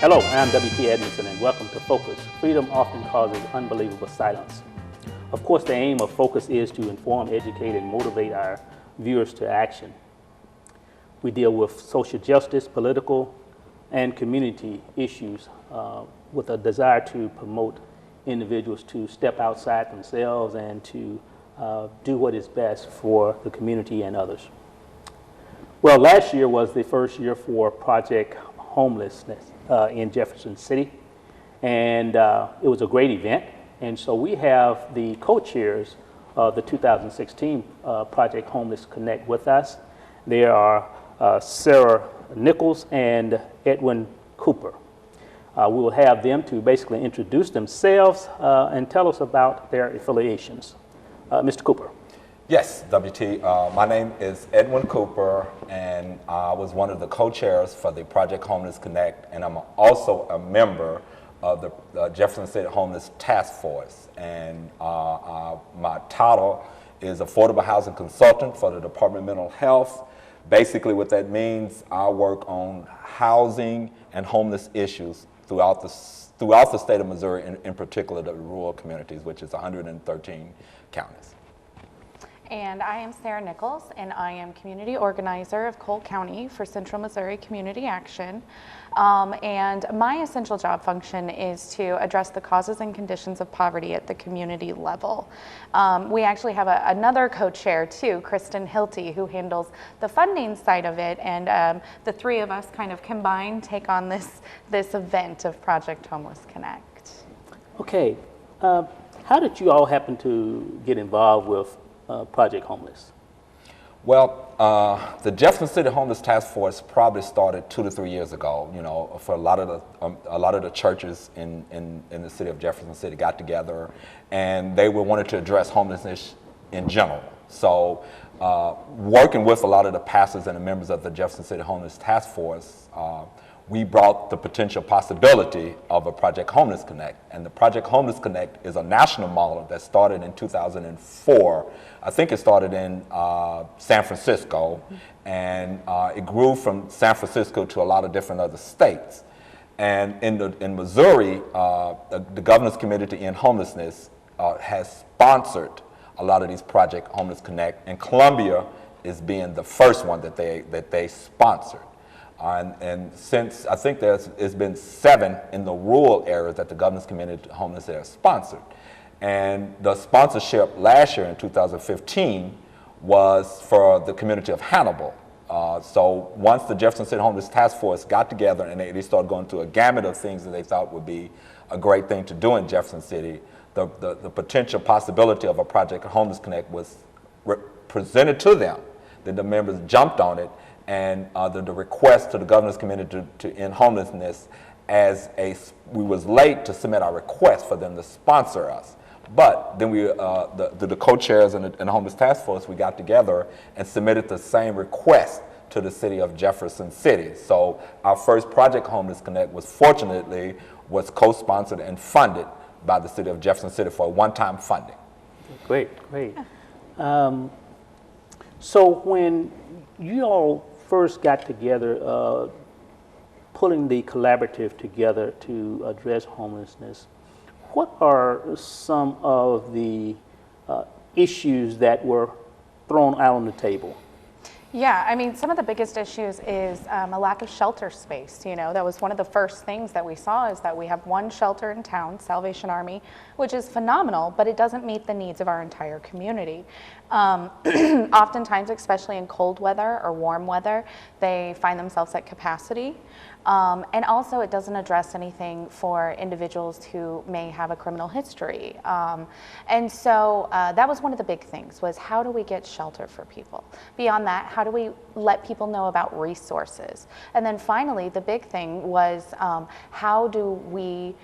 Hello, I'm W.T. Edmondson, and welcome to Focus. Freedom often causes unbelievable silence. Of course, the aim of Focus is to inform, educate, and motivate our viewers to action. We deal with social justice, political, and community issues with a desire to promote individuals to step outside themselves and to do what is best for the community and others. Well, last year was the first year for Project Homelessness in Jefferson City, and it was a great event. And so we have the co-chairs of the 2016 Project Homeless Connect with us. They are Sarah Nichols and Edwin Cooper. We will have them to basically introduce themselves and tell us about their affiliations. Mr. Cooper. Yes, WT. My name is Edwin Cooper, and I was one of the co-chairs for the Project Homeless Connect, and I'm also a member of the Jefferson City Homeless Task Force. And my title is Affordable Housing Consultant for the Department of Mental Health. Basically what that means, I work on housing and homeless issues throughout the state of Missouri, in particular the rural communities, which is 113 counties. And I am Sarah Nichols, and I am community organizer of Cole County for Central Missouri Community Action. And my essential job function is to address the causes and conditions of poverty at the community level. We actually have another co-chair too, Kristen Hilty, who handles the funding side of it, and the three of us kind of combined take on this event of Project Homeless Connect. Okay, how did you all happen to get involved with Project Homeless? Well, the Jefferson City Homeless Task Force probably started 2 to 3 years ago. You know, for a lot of the churches in the city of Jefferson City got together, and they wanted to address homelessness in general. So, working with a lot of the pastors and the members of the Jefferson City Homeless Task Force, we brought the potential possibility of a Project Homeless Connect. And the Project Homeless Connect is a national model that started in 2004. I think it started in San Francisco, and it grew from San Francisco to a lot of different other states. And in Missouri, the Governor's Committee to End Homelessness has sponsored a lot of these Project Homeless Connect, and Columbia is being the first one that they sponsored. And since, I think it's been 7 in the rural areas that the Governor's Committee to Homelessness has sponsored. And the sponsorship last year in 2015 was for the community of Hannibal. So once the Jefferson City Homeless Task Force got together and they started going through a gamut of things that they thought would be a great thing to do in Jefferson City, the potential possibility of a Project Homeless Connect was presented to them. Then the members jumped on it, and the request to the Governor's Committee to End Homelessness, we was late to submit our request for them to sponsor us. But then the co-chairs and the Homeless Task Force, we got together and submitted the same request to the city of Jefferson City. So our first Project Homeless Connect was co-sponsored and funded by the city of Jefferson City for one-time funding. Great. So when you all first got together, pulling the collaborative together to address homelessness, what are some of the issues that were thrown out on the table? Yeah, I mean, some of the biggest issues is a lack of shelter space. You know, that was one of the first things that we saw, is that we have one shelter in town, Salvation Army, which is phenomenal, but it doesn't meet the needs of our entire community. Oftentimes, especially in cold weather or warm weather, they find themselves at capacity. And also, it doesn't address anything for individuals who may have a criminal history. And so that was one of the big things, was how do we get shelter for people? Beyond that, how do we let people know about resources? And then finally, the big thing was how do we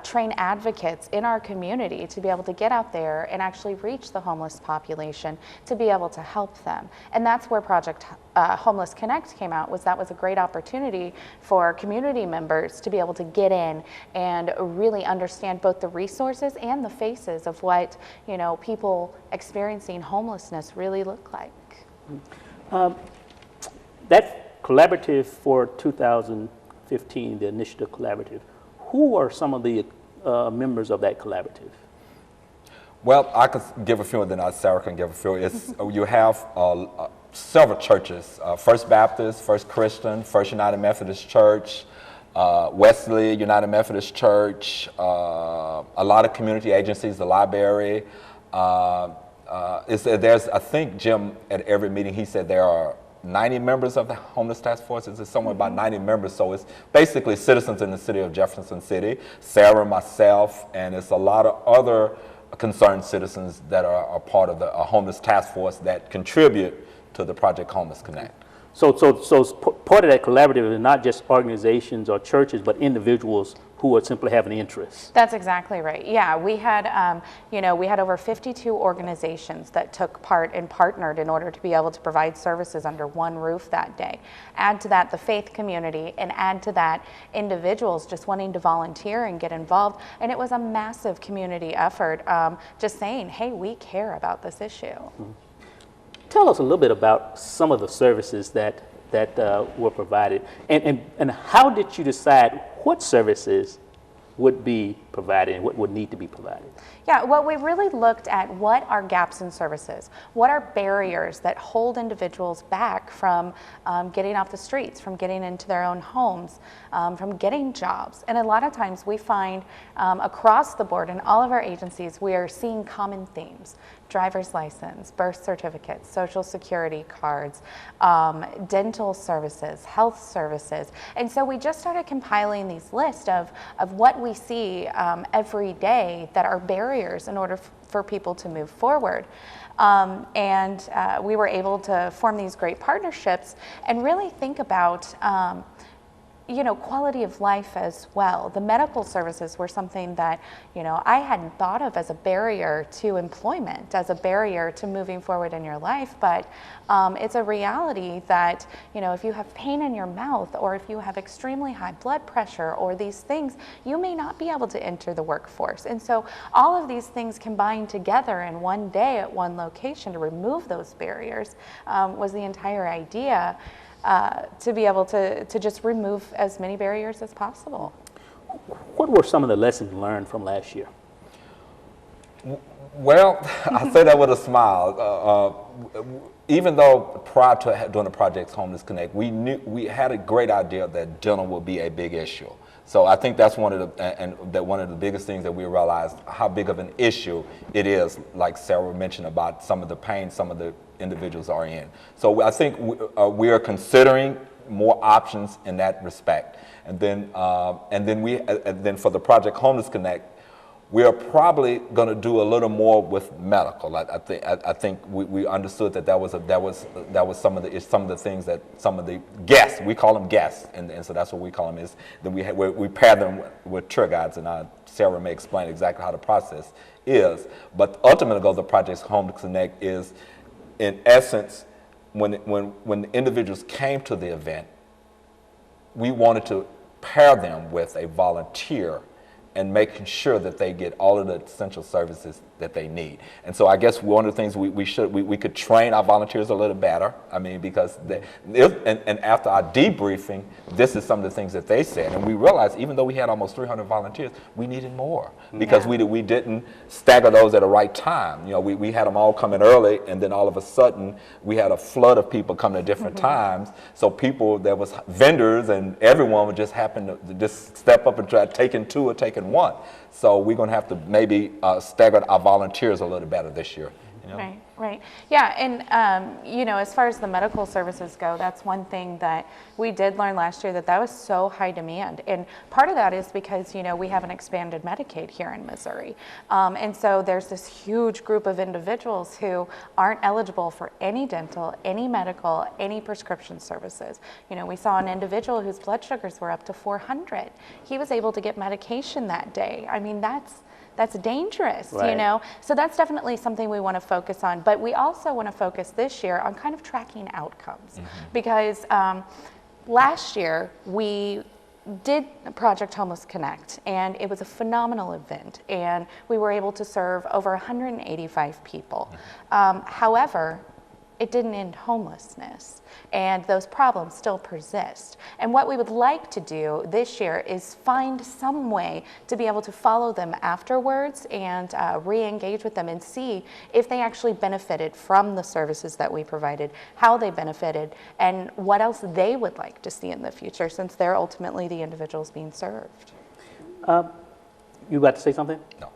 train advocates in our community to be able to get out there and actually reach the homeless population to be able to help them. And that's where Project Homeless Connect came out. That was a great opportunity for community members to be able to get in and really understand both the resources and the faces of what, you know, people experiencing homelessness really look like. That collaborative for 2015 2015, the Initiative Collaborative. Who are some of the members of that collaborative? Well, I could give a few, and then Sarah can give a few. You have several churches: First Baptist, First Christian, First United Methodist Church, Wesley United Methodist Church, a lot of community agencies, the library. There's, I think, Jim, at every meeting, he said there are 90 members of the Homeless Task Force. It's somewhere about 90 members, so it's basically citizens in the city of Jefferson City, Sarah, myself, and it's a lot of other concerned citizens that are a part of the Homeless Task Force that contribute to the Project Homeless Connect. So part of that collaborative is not just organizations or churches, but individuals who would simply have an interest. That's exactly right. Yeah, we had, we had over 52 organizations that took part and partnered in order to be able to provide services under one roof that day. Add to that the faith community, and add to that individuals just wanting to volunteer and get involved. And it was a massive community effort, just saying, hey, we care about this issue. Mm-hmm. Tell us a little bit about some of the services that were provided, and how did you decide what services would be provided and what would need to be provided? Yeah, well, we really looked at what are gaps in services, what are barriers that hold individuals back from getting off the streets, from getting into their own homes, from getting jobs. And a lot of times we find across the board in all of our agencies, we are seeing common themes: driver's license, birth certificates, social security cards, dental services, health services. And so we just started compiling these lists of what we see every day that are barriers in order for people to move forward. We were able to form these great partnerships and really think about quality of life as well. The medical services were something that, I hadn't thought of as a barrier to employment, as a barrier to moving forward in your life, but it's a reality that, if you have pain in your mouth, or if you have extremely high blood pressure, or these things, you may not be able to enter the workforce. And so all of these things combined together in one day at one location to remove those barriers was the entire idea. To be able to just remove as many barriers as possible. What were some of the lessons learned from last year? Well, I say that with a smile. Even though prior to doing the Project Homeless Connect, we had a great idea that dental would be a big issue. So I think that's one of the biggest things that we realized how big of an issue it is, like Sarah mentioned about some of the pain some of the individuals are in. So I think we are considering more options in that respect. And then for the Project Homeless Connect, we are probably going to do a little more with medical. I think we understood that was some of the things that some of the guests, we call them guests, and so that's what we call them, is that we pair them with tour guides, and Sarah may explain exactly how the process is. But ultimately, the Project Homeless Connect is, in essence, when the individuals came to the event, we wanted to pair them with a volunteer and making sure that they get all of the essential services that they need. And so I guess one of the things we could train our volunteers a little better. I mean, because after our debriefing, this is some of the things that they said. And we realized, even though we had almost 300 volunteers, we needed more because we didn't stagger those at the right time. We had them all coming early, and then all of a sudden we had a flood of people coming at different times. So there was vendors, and everyone would just happen to just step up and try taking two or taking one. So we're going to have to maybe stagger our volunteers a little better this year. Right. Yeah, and as far as the medical services go, that's one thing that we did learn last year, that was so high demand. And part of that is because, we have an expanded Medicaid here in Missouri. And so there's this huge group of individuals who aren't eligible for any dental, any medical, any prescription services. We saw an individual whose blood sugars were up to 400. He was able to get medication that day. I mean, that's dangerous, right. So that's definitely something we want to focus on. But we also want to focus this year on kind of tracking outcomes. Because last year we did Project Homeless Connect, and it was a phenomenal event, and we were able to serve over 185 people. However, it didn't end homelessness, and those problems still persist. And what we would like to do this year is find some way to be able to follow them afterwards and re-engage with them and see if they actually benefited from the services that we provided, how they benefited, and what else they would like to see in the future, since they're ultimately the individuals being served. You about to say something? No.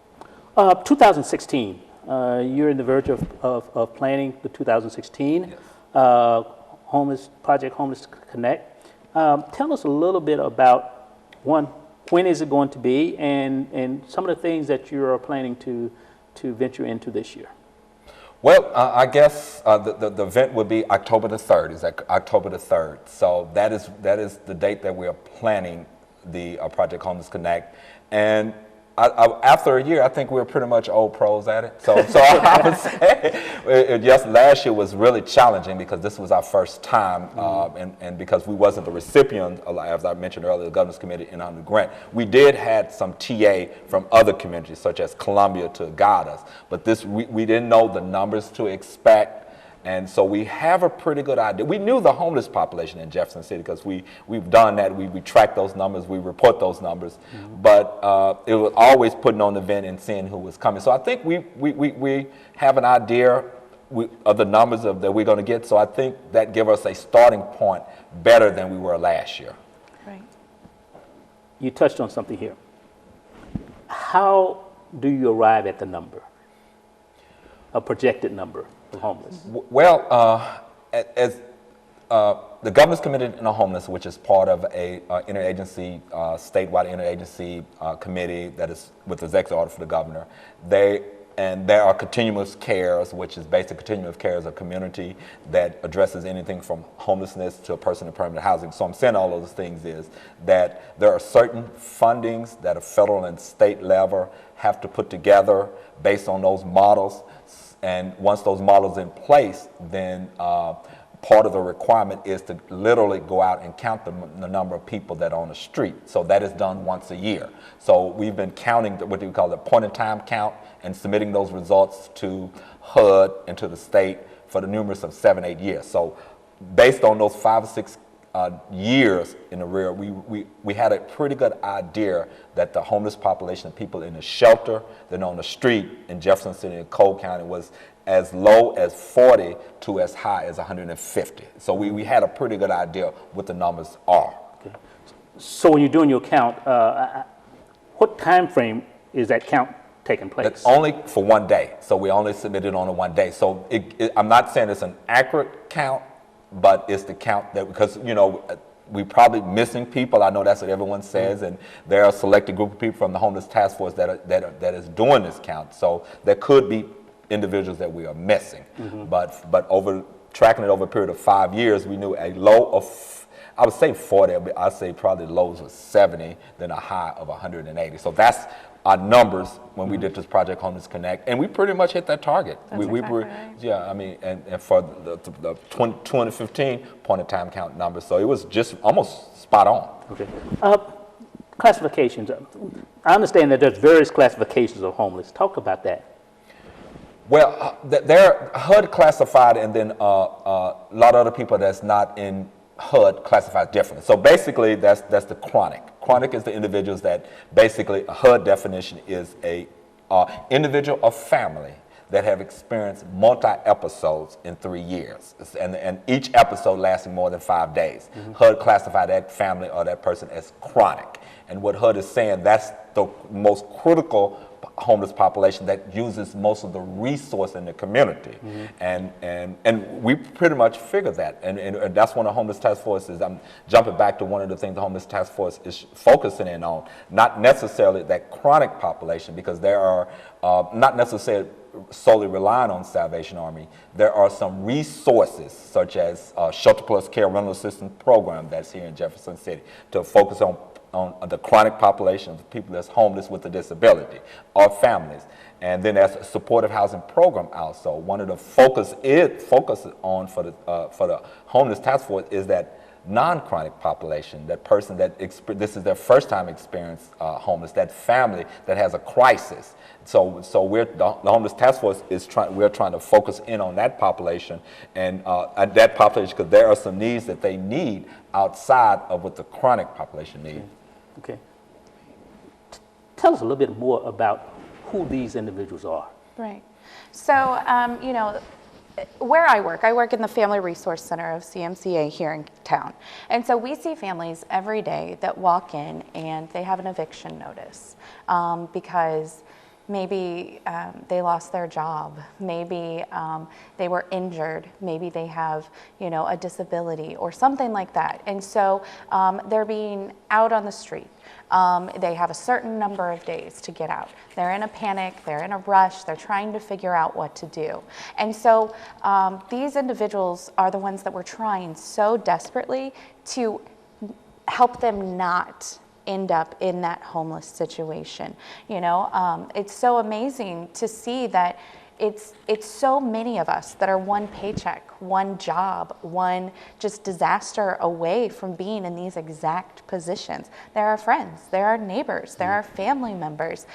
2016. You're in the verge of planning the 2016 Project Homeless Connect. Tell us a little bit about, one, when is it going to be, and some of the things that you are planning to venture into this year. Well, I guess the event would be October the 3rd. Is that October the 3rd? So that is the date that we are planning the Project Homeless Connect. And after a year, I think we're pretty much old pros at it. So I would say just last year was really challenging because this was our first time, and because we wasn't the recipient, as I mentioned earlier, the Governor's Committee and on the grant. We did had some TA from other communities, such as Columbia, to guide us. But we didn't know the numbers to expect. And so we have a pretty good idea. We knew the homeless population in Jefferson City because we've done that. We track those numbers. We report those numbers. But it was always putting on the event and seeing who was coming. So I think we have an idea of the numbers that we're going to get. So I think that gives us a starting point better than we were last year. Right. You touched on something here. How do you arrive at the number, a projected number of homeless? Well, as the Governor's Committee on Homeless, which is part of a interagency, statewide interagency committee that is with the executive order for the governor, there are continuous cares, which is basically continuous cares, a community that addresses anything from homelessness to a person in permanent housing. So I'm saying all of those things is that there are certain fundings that a federal and state level have to put together based on those models. And once those models in place, then part of the requirement is to literally go out and count the number of people that are on the street. So that is done once a year. So we've been counting what we call the point-in-time count and submitting those results to HUD and to the state for the numerous of 7-8 years. So based on those 5 or 6 years in the rear, we had a pretty good idea that the homeless population of people in the shelter, then on the street in Jefferson City and Cole County was as low as 40 to as high as 150. So we had a pretty good idea what the numbers are. Okay. So when you're doing your count, what time frame is that count taking place? It's only for one day. So we only submitted on a one day. So I'm not saying it's an accurate count, but it's the count that, because, you know, we probably missing people. I know that's what everyone says, and there are a selected group of people from the Homeless Task Force that is doing this count. So there could be individuals that we are missing. But over tracking it over a period of 5 years, we knew a low of, I would say 40, but I'd say probably lows of 70, then a high of 180. So that's our numbers when we did this Project Homeless Connect, and we pretty much hit that target. That's we exactly were, right. yeah, I mean, and for the 2015 point-in-time count number, so it was just almost spot on. Okay. Classifications. I understand that there's various classifications of homeless. Talk about that. Well, they're HUD classified, and then a lot of other people that's not in HUD classified differently. So basically, that's the chronic. Chronic is the individuals that basically a HUD definition is a individual or family that have experienced multi-episodes in 3 years, and each episode lasting more than 5 days. HUD classified that family or that person as chronic. And what HUD is saying, that's the most critical homeless population that uses most of the resource in the community. And we pretty much figured that. And that's one of the Homeless Task Force is, I'm jumping back to one of the things the Homeless Task Force is focusing in on, not necessarily that chronic population, because there are not necessarily solely relying on Salvation Army. There are some resources such as Shelter Plus Care Rental Assistance Program that's here in Jefferson City to focus on the chronic population of people that's homeless with a disability or families. And then there's a supportive housing program also. One of the focus on for the Homeless Task Force is that non-chronic population, that person that this is their first time experience homeless, that family that has a crisis. So the Homeless Task Force we're trying to focus in on that population and that population, because there are some needs that they need outside of what the chronic population needs. Okay. Tell us a little bit more about who these individuals are. Right. So, you know, where I work in the Family Resource Center of CMCA here in town. And so we see families every day that walk in and they have an eviction notice because maybe they lost their job, maybe they were injured, maybe they have, you know, a disability or something like that. And so they're being out on the street. They have a certain number of days to get out. They're in a panic, they're in a rush, they're trying to figure out what to do. And so these individuals are the ones that we're trying so desperately to help them not end up in that homeless situation. You know, it's so amazing to see that it's so many of us that are one paycheck, one job, one just disaster away from being in these exact positions. There are friends, there are neighbors, there are family members.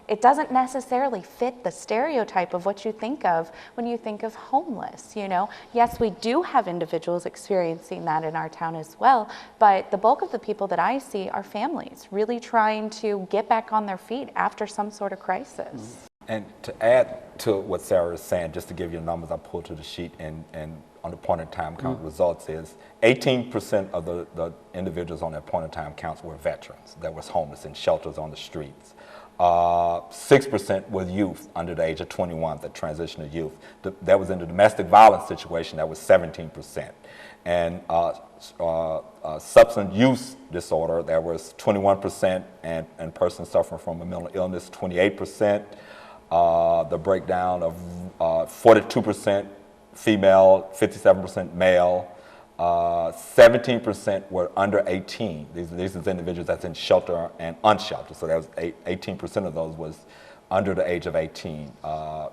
It doesn't necessarily fit the stereotype of what you think of when you think of homeless, you know. Yes, we do have individuals experiencing that in our town as well, but the bulk of the people that I see are families really trying to get back on their feet after some sort of crisis. And to add to what Sarah is saying, just to give you the numbers I pulled to the sheet and on the point in time count results is 18% of the individuals on that point in time counts were veterans that was homeless in shelters on the streets. 6% was youth under the age of 21 that transitioned to youth. That was in the domestic violence situation, that was 17%. And substance use disorder, that was 21%, and persons suffering from a mental illness, 28%. The breakdown of 42% female, 57% male, 17% were under 18. These are individuals that's in shelter and unsheltered. So that was 18% of those was under the age of 18.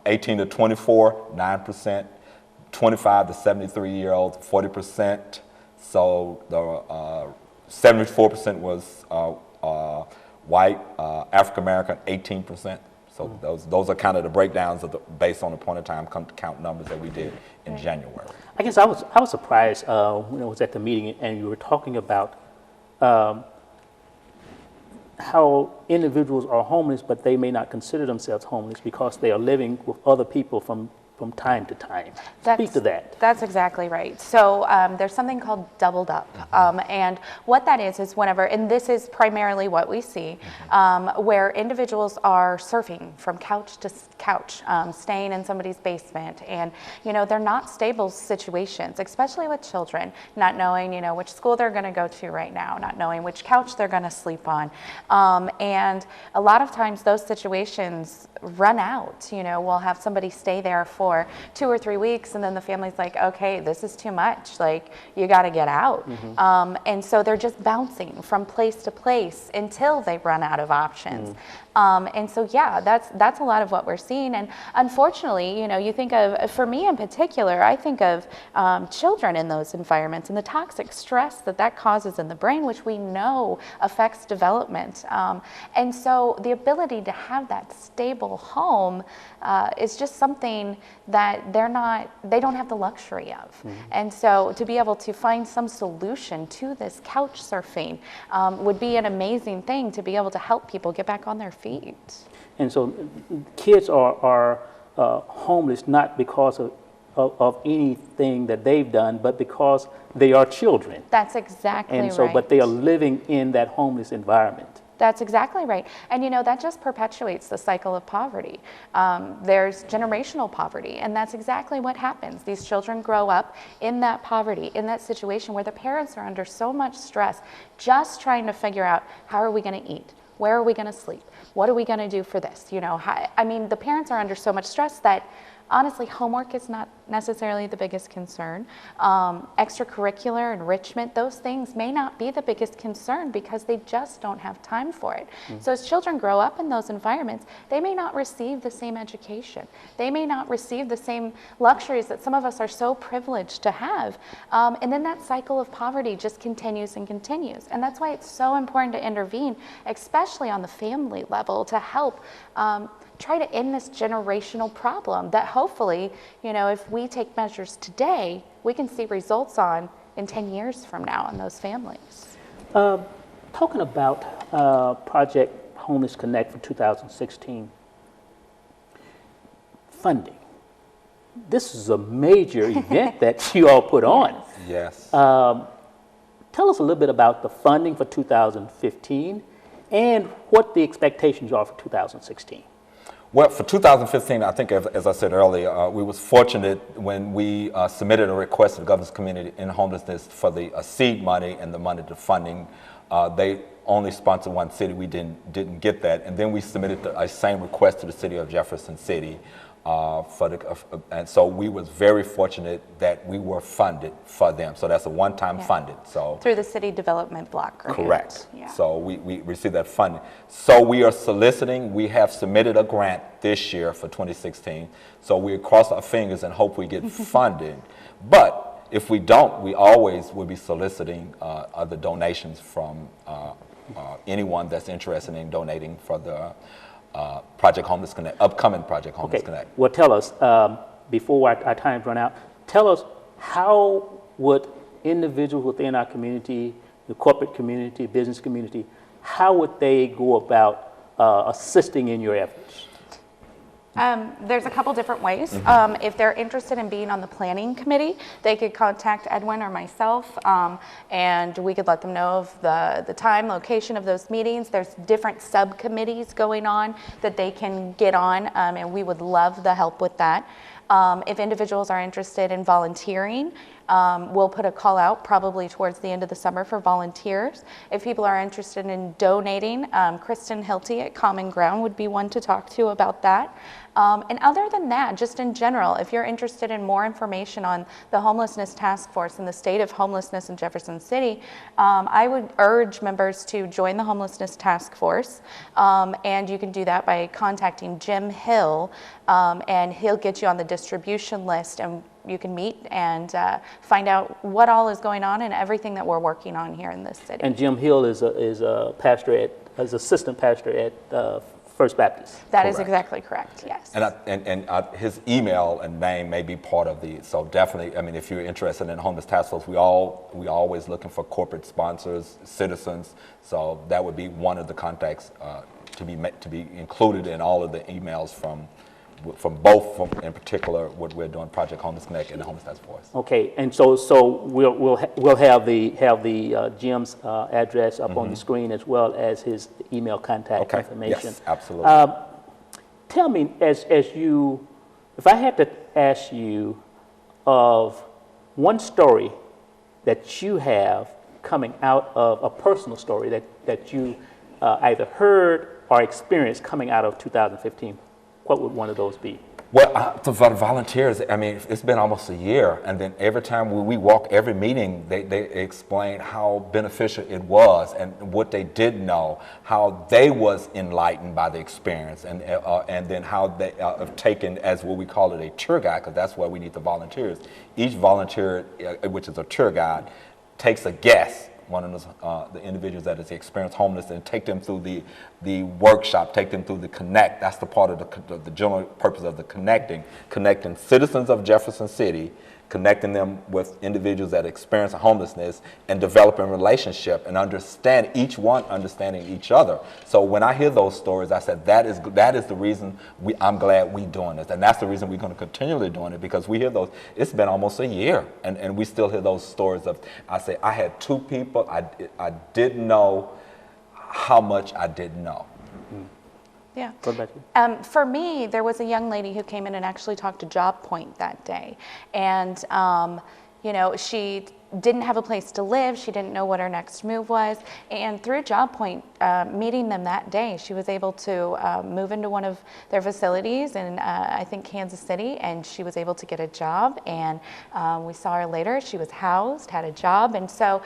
18 to 24, 9%. 25 to 73-year-olds, 40%. So the 74% was white, African American, 18%. So those are kind of the breakdowns of based on the point of time count numbers that we did in January. I guess I was surprised when I was at the meeting and you were talking about how individuals are homeless, but they may not consider themselves homeless because they are living with other people from time to time. Speak to that. That's exactly right. So there's something called doubled up. And what that is whenever, and this is primarily what we see, where individuals are surfing from couch to couch, staying in somebody's basement. And, you know, they're not stable situations, especially with children, not knowing, you know, which school they're going to go to right now, not knowing which couch they're going to sleep on. And a lot of times those situations run out. You know, we'll have somebody stay there for 2 or 3 weeks and then the family's like, okay, this is too much, like you got to get out. And so they're just bouncing from place to place until they run out of options. And so yeah, that's a lot of what we're seeing. And unfortunately, you know, you think of, for me in particular, I think of children in those environments and the toxic stress that causes in the brain, which we know affects development. And so the ability to have that stable home is just something that they don't have the luxury of. And so to be able to find some solution to this couch surfing would be an amazing thing to be able to help people get back on their feet. And so kids are homeless not because of anything that they've done, but because they are children. That's exactly right. And so, but they are living in that homeless environment. That's exactly right. And you know, that just perpetuates the cycle of poverty. There's generational poverty, and that's exactly what happens. These children grow up in that poverty, in that situation where the parents are under so much stress, just trying to figure out, how are we going to eat? Where are we going to sleep? What are we going to do for this? You know, I mean, the parents are under so much stress that honestly, homework is not necessarily the biggest concern. Extracurricular enrichment, those things may not be the biggest concern because they just don't have time for it. So as children grow up in those environments, they may not receive the same education. They may not receive the same luxuries that some of us are so privileged to have. And then that cycle of poverty just continues and continues. And that's why it's so important to intervene, especially on the family level, to help try to end this generational problem that hopefully, you know, if we take measures today, we can see results on in 10 years from now in those families. Talking about Project Homeless Connect for 2016, funding. This is a major event that you all put on. Yes. Tell us a little bit about the funding for 2015 and what the expectations are for 2016. Well, for 2015, I think, as I said earlier, we was fortunate when we submitted a request to the Governor's Committee in Homelessness for the seed money and the money to funding. They only sponsored one city. We didn't get that. And then we submitted a same request to the city of Jefferson City. And so we was very fortunate that we were funded for them. So that's a one-time funded. So through the city development block grant. Correct. Yeah. So we received that funding. So we are soliciting. We have submitted a grant this year for 2016. So we cross our fingers and hope we get funding. But if we don't, we always will be soliciting other donations from anyone that's interested in donating for the Project Homeless Connect, upcoming Project Homeless Connect. Well, tell us, before our time's run out, tell us how would individuals within our community, the corporate community, business community, how would they go about assisting in your efforts? There's a couple different ways. If they're interested in being on the planning committee, they could contact Edwin or myself, and we could let them know of the time, location of those meetings. There's different subcommittees going on that they can get on, and we would love the help with that. If individuals are interested in volunteering, we'll put a call out probably towards the end of the summer for volunteers. If people are interested in donating, Kristen Hilty at Common Ground would be one to talk to about that. And other than that, just in general, if you're interested in more information on the Homelessness Task Force and the state of homelessness in Jefferson City, I would urge members to join the Homelessness Task Force. And you can do that by contacting Jim Hill, and he'll get you on the distribution list, and you can meet and find out what all is going on and everything that we're working on here in this city. And Jim Hill is a pastor as assistant pastor at First Baptist. That is exactly correct. Yes. And his email and name may be part of the. So definitely, I mean, if you're interested in Homeless Task Force, we always looking for corporate sponsors, citizens. So that would be one of the contacts to be included in all of the emails from in particular what we're doing, Project Homeless Connect and the Homeless Task Force. Okay, and so we'll have the Jim's address up on the screen as well as his email contact information. Yes, absolutely. Tell me, if I had to ask you of one story that you have coming out of a personal story that you either heard or experienced coming out of 2015. What would one of those be? Well, the volunteers, I mean, it's been almost a year, and then every time we walk every meeting, they explain how beneficial it was and what they did know, how they was enlightened by the experience, and then how they have taken as what we call it a tour guide, because that's why we need the volunteers. Each volunteer, which is a tour guide, takes a guest, one of the individuals that has experienced homelessness, and take them through the workshop, take them through the connect. That's the part of the general purpose of the connecting citizens of Jefferson City, connecting them with individuals that experience homelessness, and developing relationship and understanding each other. So when I hear those stories, I said that is the reason I'm glad we're doing this, and that's the reason we're going to continually doing it, because we hear those. It's been almost a year, and we still hear those stories of. I say I had two people I didn't know how much I didn't know. Yeah. What about you? For me, there was a young lady who came in and actually talked to Job Point that day. And, you know, she didn't have a place to live. She didn't know what her next move was. And through Job Point, meeting them that day, she was able to move into one of their facilities in, I think, Kansas City, and she was able to get a job. And we saw her later. She was housed, had a job. And so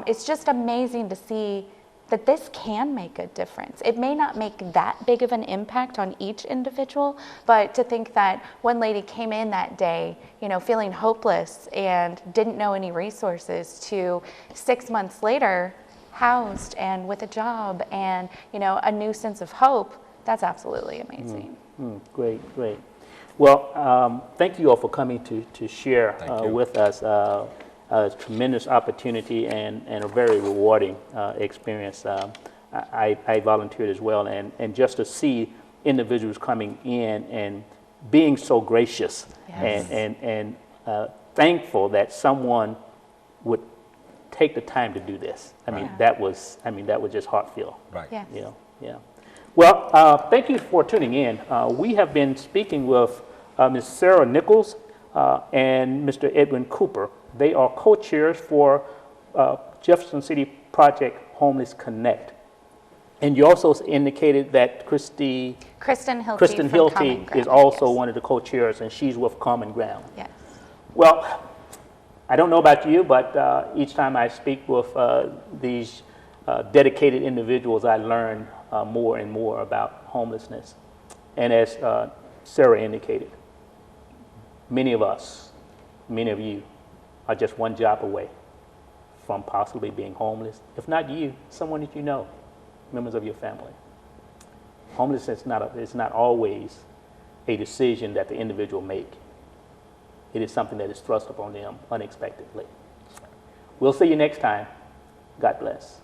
it's just amazing to see that this can make a difference. It may not make that big of an impact on each individual, but to think that one lady came in that day, you know, feeling hopeless and didn't know any resources, to 6 months later, housed and with a job and, you know, a new sense of hope, that's absolutely amazing. Great, great. Well, thank you all for coming to share with us. A tremendous opportunity and a very rewarding experience. I volunteered as well, and just to see individuals coming in and being so gracious and thankful that someone would take the time to do this. I mean, that was just heartfelt. Right. Yes. You know, yeah. Well, thank you for tuning in. We have been speaking with Ms. Sarah Nichols and Mr. Edwin Cooper. They are co-chairs for Jefferson City Project Homeless Connect. And you also indicated that Kristen Hilty is also one of the co-chairs, and she's with Common Ground. Yes. Well, I don't know about you, but each time I speak with these dedicated individuals, I learn more and more about homelessness. And as Sarah indicated, many of us, many of you, are just one job away from possibly being homeless. If not you, someone that you know, members of your family. Homelessness is not always a decision that the individual make. It is something that is thrust upon them unexpectedly. We'll see you next time. God bless.